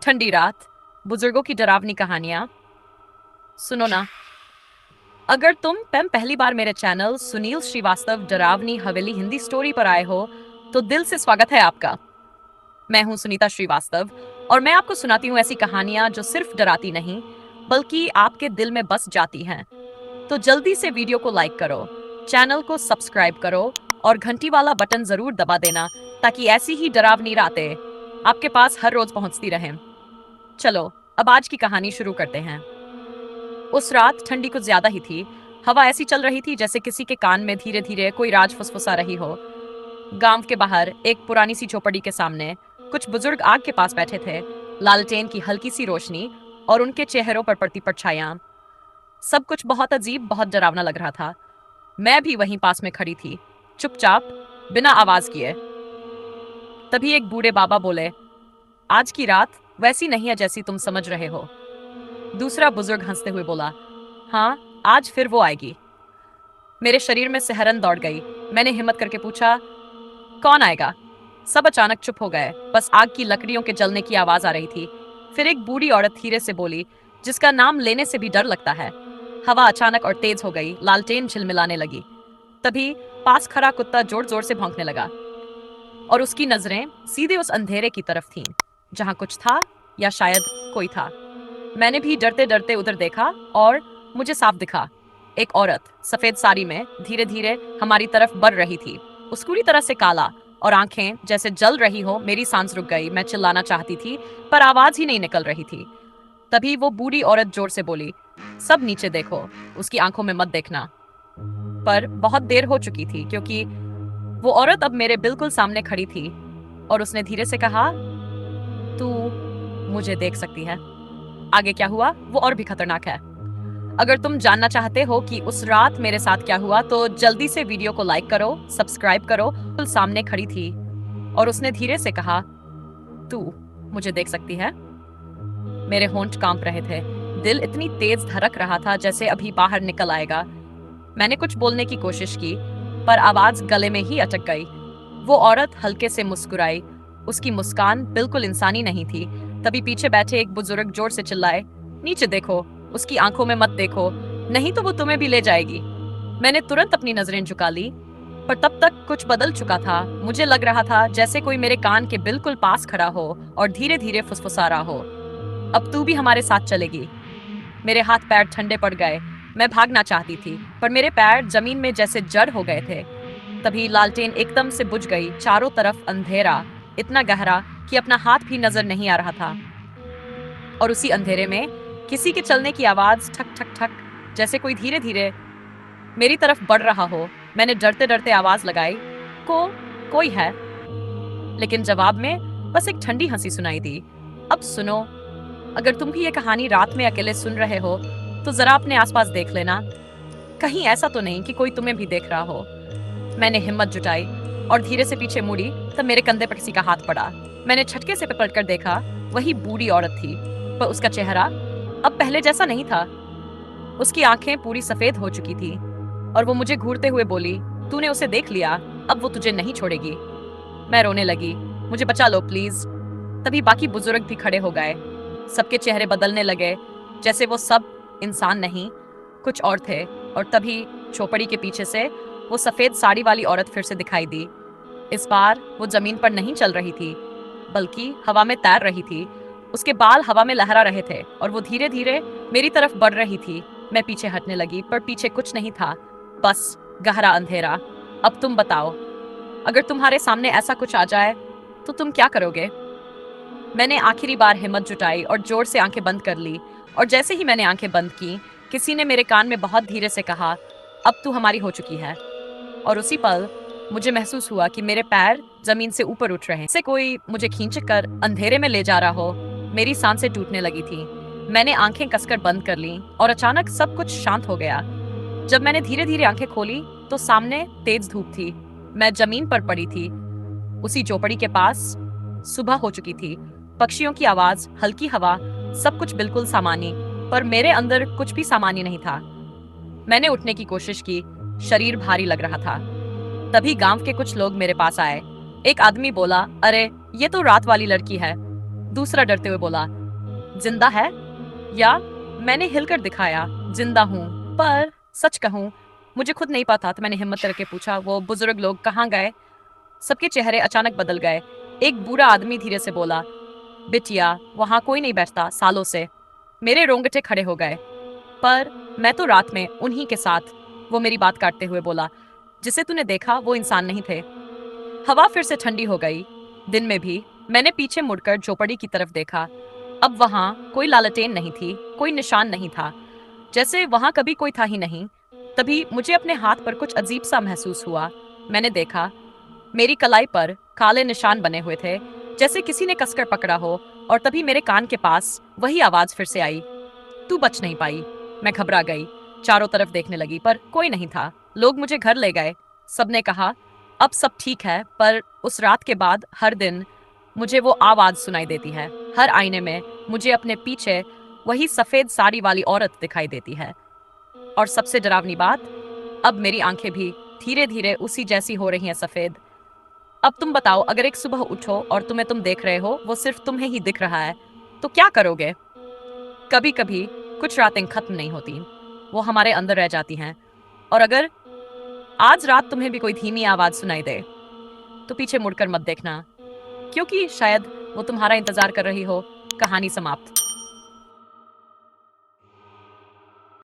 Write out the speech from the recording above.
ठंडी रात, बुजुर्गों की डरावनी कहानियां। सुनो ना, अगर तुम पहली बार मेरे चैनल सुनील श्रीवास्तव डरावनी हवेली हिंदी स्टोरी पर आए हो, तो दिल से स्वागत है आपका। मैं हूं सुनीता श्रीवास्तव और मैं आपको सुनाती हूँ ऐसी कहानियां जो सिर्फ डराती नहीं, बल्कि आपके दिल में बस जाती हैं। तो जल्दी से वीडियो को लाइक करो, चैनल को सब्सक्राइब करो और घंटी वाला बटन जरूर दबा देना, ताकि ऐसी ही डरावनी रातें आपके पास हर रोज पहुंचती रहें। चलो, अब आज की कहानी शुरू करते हैं। उस रात ठंडी कुछ ज्यादा ही थी। हवा ऐसी चल रही थी जैसे किसी के कान में धीरे धीरे कोई राज फुसफुसा रही हो। गांव के बाहर एक पुरानी सी झोपड़ी के सामने कुछ बुजुर्ग आग के पास बैठे थे। लालटेन की हल्की सी रोशनी और उनके चेहरों पर पड़ती परछाइयां, सब कुछ बहुत अजीब, बहुत डरावना लग रहा था। मैं भी वहीं पास में खड़ी थी, चुपचाप, बिना आवाज किए। तभी एक बूढ़े बाबा बोले, आज की रात वैसी नहीं है जैसी तुम समझ रहे हो। दूसरा बुजुर्ग हंसते हुए बोला, हाँ, आज फिर वो आएगी। मेरे शरीर में सिहरन दौड़ गई। मैंने हिम्मत करके पूछा, कौन आएगा? सब अचानक चुप हो गए, बस आग की लकड़ियों के जलने की आवाज आ रही थी। फिर एक बूढ़ी औरत धीरे से बोली, जिसका नाम लेने से भी डर लगता है। हवा अचानक और तेज हो गई, लालटेन झिलमिलाने लगी। तभी पास खड़ा कुत्ता जोर जोर से भौंकने लगा और उसकी नजरें सीधे उस अंधेरे की तरफ थीं, जहां कुछ था, या शायद कोई था। मैंने भी डरते डरते उधर देखा और मुझे साफ दिखा, एक औरत सफेद साड़ी में धीरे धीरे हमारी तरफ बढ़ रही थी। उसकी पूरी तरह से काला और आंखें जैसे जल रही हो। मेरी सांस रुक गई। मैं चिल्लाना चाहती थी, पर आवाज ही नहीं निकल रही थी। तभी वो बूढ़ी औरत जोर से बोली, सब नीचे देखो, उसकी आंखों में मत देखना। पर बहुत देर हो चुकी थी, क्योंकि वो औरत अब मेरे बिल्कुल सामने खड़ी थी और उसने धीरे से कहा, तू मुझे देख सकती है। आगे क्या हुआ वो और भी खतरनाक है। अगर तुम जानना चाहते हो कि उस रात मेरे साथ क्या हुआ, तो जल्दी से वीडियो को लाइक करो, सब्सक्राइब करो। बिल्कुल सामने खड़ी थी और उसने धीरे से कहा, तू मुझे देख सकती है। मेरे होंठ कांप रहे थे, दिल इतनी तेज धड़क रहा था जैसे अभी बाहर निकल आएगा। मैंने कुछ बोलने की कोशिश की, पर आवाज गले में ही अटक गई। वो औरत हल्के से मुस्कुराई। उसकी मुस्कान बिल्कुल इंसानी नहीं थी। तभी पीछे बैठे एक बुजुर्ग जोर से चिल्लाए, नीचे देखो, उसकी आंखों में मत देखो, नहीं तो वो तुम्हें भी ले जाएगी। मैंने तुरंत अपनी नजरें झुका ली, पर तब तक कुछ बदल चुका था। मुझे लग रहा था जैसे कोई मेरे कान के बिल्कुल पास खड़ा हो और धीरे धीरे फुसफुसा रहा हो, अब तू भी हमारे साथ चलेगी। मेरे हाथ पैर ठंडे पड़ गए। मैं भागना चाहती थी, पर मेरे पैर जमीन में जैसे जड़ हो गए थे। तभी लालटेन एकदम से बुझ गई। चारों तरफ अंधेरा, इतना गहरा कि अपना हाथ भी नजर नहीं आ रहा था। और उसी अंधेरे में किसी के चलने की आवाज, ठक ठक ठक, जैसे कोई धीरे धीरे मेरी तरफ बढ़ रहा हो। मैंने डरते डरते आवाज लगाई, कोई है? लेकिन जवाब में बस एक ठंडी हंसी सुनाई दी। अब सुनो, अगर तुम भी ये कहानी रात में अकेले सुन रहे हो, तो जरा अपने आसपास देख लेना, कहीं ऐसा तो नहीं कि कोई तुम्हें भी देख रहा हो। मैंने हिम्मत जुटाई और धीरे से पीछे मुड़ी, तब मेरे कंधे पर किसी का हाथ पड़ा। मैंने झटके से पलटकर देखा, वही बूढ़ी औरत थी, पर उसका चेहरा अब पहले जैसा नहीं था। उसकी आंखें पूरी सफेद हो चुकी थी और वो मुझे घूरते हुए बोली, तूने उसे देख लिया, अब वो तुझे नहीं छोड़ेगी। मैं रोने लगी, मुझे बचा लो प्लीज। तभी बाकी बुजुर्ग भी खड़े हो गए। सबके चेहरे बदलने लगे, जैसे वो सब इंसान नहीं, कुछ और थे। और तभी झोपड़ी के पीछे से वो सफेद साड़ी वाली औरत फिर से दिखाई दी। इस बार वो जमीन पर नहीं चल रही थी, बल्कि हवा में तैर रही थी। उसके बाल हवा में लहरा रहे थे और वो धीरे धीरे मेरी तरफ बढ़ रही थी। मैं पीछे हटने लगी, पर पीछे कुछ नहीं था, बस गहरा अंधेरा। अब तुम बताओ, अगर तुम्हारे सामने ऐसा कुछ आ जाए तो तुम क्या करोगे? मैंने आखिरी बार हिम्मत जुटाई और जोर से आंखें बंद कर ली। और जैसे ही मैंने आंखें बंद की, किसी ने मेरे कान में बहुत धीरे से कहा, अब तू हमारी हो चुकी है। और उसी पल मुझे महसूस हुआ कि मेरे पैर जमीन से ऊपर उठ रहे हैं, जैसे कोई मुझे खींच कर अंधेरे में ले जा रहा हो। मेरी सांसें टूटने लगी थी। मैंने आंखें कसकर बंद कर ली और अचानक सब कुछ शांत हो गया। जब मैंने धीरे धीरे आंखें खोली, तो सामने तेज धूप थी। मैं जमीन पर पड़ी थी, उसी झोपड़ी के पास। सुबह हो चुकी थी, पक्षियों की आवाज, हल्की हवा, सब कुछ बिल्कुल सामान्य, पर मेरे अंदर कुछ भी सामान्य नहीं था। मैंने उठने की कोशिश की, शरीर भारी लग रहा था। तभी गांव के कुछ लोग मेरे पास आए। एक आदमी बोला, अरे ये तो रात वाली लड़की है, दूसरा डरते हुए बोला, जिंदा है? या मैंने हिलकर दिखाया, जिंदा हूं। पर सच कहूं, मुझे खुद नहीं पता, तो मैंने हिम्मत करके पूछा, वो बुजुर्ग लोग कहाँ गए? सबके चेहरे अचानक बदल गए। एक बूढ़ा आदमी धीरे से बोला, बिटिया, वहां कोई नहीं बैठता सालों से। मेरे रोंगटे खड़े हो गए। पर मैं तो रात में उन्हीं के साथ। वो मेरी बात काटते हुए बोला, जिसे तूने देखा वो इंसान नहीं थे। हवा फिर से ठंडी हो गई। दिन में भी मैंने पीछे मुड़कर झोपड़ी की तरफ देखा। अब वहां कोई लालटेन नहीं थी, कोई निशान नहीं था, जैसे वहां कभी कोई था ही नहीं। तभी मुझे अपने हाथ पर कुछ अजीब सा महसूस हुआ। मैंने देखा, मेरी कलाई पर काले निशान बने हुए थे, जैसे किसी ने कसकर पकड़ा हो। और तभी मेरे कान के पास वही आवाज फिर से आई, तू बच नहीं पाई। मैं घबरा गई, चारों तरफ देखने लगी, पर कोई नहीं था। लोग मुझे घर ले गए। सबने कहा, अब सब ठीक है। पर उस रात के बाद हर दिन मुझे वो आवाज सुनाई देती है। हर आईने में मुझे अपने पीछे वही सफेद साड़ी वाली औरत दिखाई देती है। और सबसे डरावनी बात, अब मेरी आंखें भी धीरे धीरे उसी जैसी हो रही हैं, सफेद। अब तुम बताओ, अगर एक सुबह उठो और तुम्हें तुम देख रहे हो, वो सिर्फ तुम्हें ही दिख रहा है, तो क्या करोगे? कभी कभी कुछ रातें खत्म नहीं होती, वो हमारे अंदर रह जाती हैं। और अगर आज रात तुम्हें भी कोई धीमी आवाज सुनाई दे, तो पीछे मुड़कर मत देखना, क्योंकि शायद वो तुम्हारा इंतजार कर रही हो। कहानी समाप्त।